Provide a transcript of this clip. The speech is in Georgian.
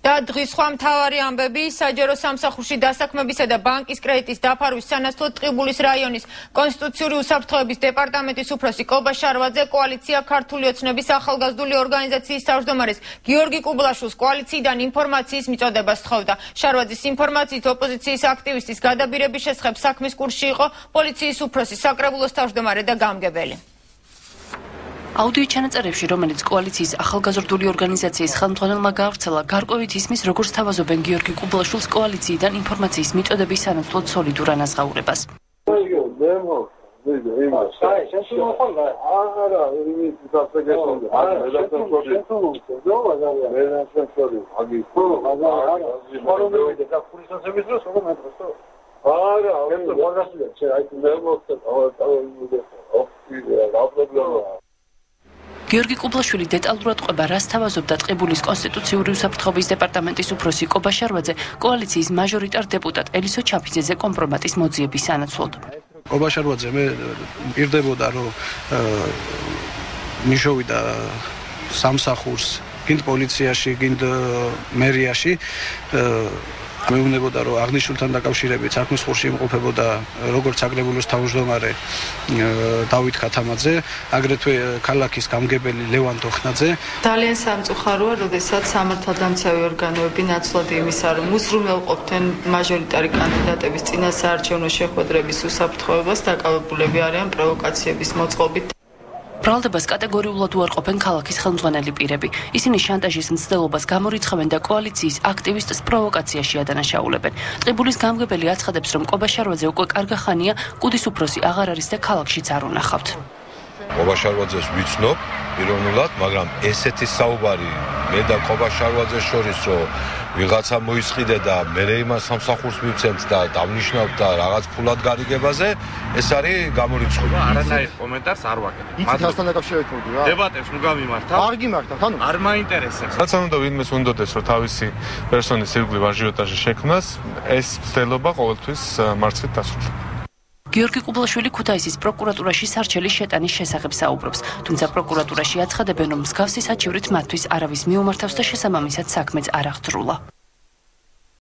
და დღის სხვა მთავარი ამბები საჯარო სამსახურში დასაქმებისა და ბანკის კრედიტის დაფარვის სანაცვლოდ ტყიბულის რაიონის კონსტიტუციური უსაფრთხოების დეპარტამენტის უფროსი კობა შარვაძე კოალიცია ქართული ოცნების ახალგაზრდული ორგანიზაციის თავმჯდომარეს გიორგი კუბლაშვილს კოალიციიდან ინფორმაციის მიწოდებას თხოვდა. შარვაძის ინფორმაციით ოპოზიციის აქტივისტის გადაბირების შესახებ საქმის კურსში იყო პოლიციის უფროსი, საკრებულოს თავმჯდომარე და გამგებელი. აუდიო ჩანაწერებში, რომელიც კოალიციის ახალგაზრდული ორგანიზაციის ხელმძღვანელმა გაავრცელა, გარკვევით ისმის, როგორც თავაზობენ გიორგი კუბლაშვილს კოალიციიდან ინფორმაციის მიწოდების სანაცვლოდ სოლიდურ ანაზღაურებას. გიორგი კუბლაშვილი დეტალურად ყვება, რას თავაზობდა ტყიბულის კონსტიტუციური უსაფრთხოების დეპარტამენტის უფროსი კობა შარვაძე კოალიციის მაჟორიტარ დეპუტატ ელისო ჩაფიძეზე კომპრომატის მოძიების სანაცვლოდ. კობა შარვაძე მე პირდებოდა, რომ მიშოვიდა სამსახურს, გინდ პოლიციაში, გინდ მერიაში, მეუბნებოდა, რომ აღნიშნულთან დაკავშირებით საქმის კურსში იმყოფებოდა როგორც საკრებულოს თავმჯდომარე დავით ქათამაძე, აგრეთვე ქალაქის გამგებელი ლევან თოხნაძე. ძალიან სამწუხაროა, როდესაც სამართალდამცავი ორგანოები ნაცვლად იმისა, რომ უზრუნველყოფდნენ მაჟორიტარი კანდიდატების წინა საარჩევნო შეხვედრების უსაფრთხოებას, დაკავებულები არიან პროვოკაციების მოწყობით. ბრალდებას კატეგორიულად უარყოფენ ქალაქის ხელმძღვანელი პირები. ისინი შანტაჟის მცდელობას გამორიცხავენ და კოალიციის აქტივისტს პროვოკაციაში ადანაშაულებენ. ტყიბულის გამგებელი აცხადებს, რომ კობა შარვაძე უკვე კარგა ხანია კუდის უფროსი აღარ არის და ქალაქშიც არ უნახავთ. კობა შარვაძეს ვიცნობ პიროვნულად, მაგრამ ესეთი საუბარი მე და კობა შარვაძეს შორის, რომ ვიღაცა მოისყიდე და მე იმას სამსახურს მივცემთ და დავნიშნავთ და რაღაც ფულად გარიგებაზე, ეს არის გამორიცხული. არანაირ კომენტარს არ ვაკეთებ. იცით რასთან დაკავშირებით მოდი რა? დებატებს ნუ გამიმართავ. არ გიმართავთ, ანუ არ მაინტერესებს. რაც უნდა ვინმეს უნდოდეს, რომ თავისი პერსონის ირგვლივ აჟიოტაჟი შექმნას, ეს მცდელობა ყოველთვის მარცხით დასრულდება. გიორგი კუბლაშვილი ქუთაისის პროკურატურაში სარჩელის შეტანის შესახებ საუბრობს, თუმცა პროკურატურაში აცხადებენ, რომ მსგავსი საჩივრით მათთვის არავის მიუმართავს და შესაბამისად საქმეც არ აღძრულა.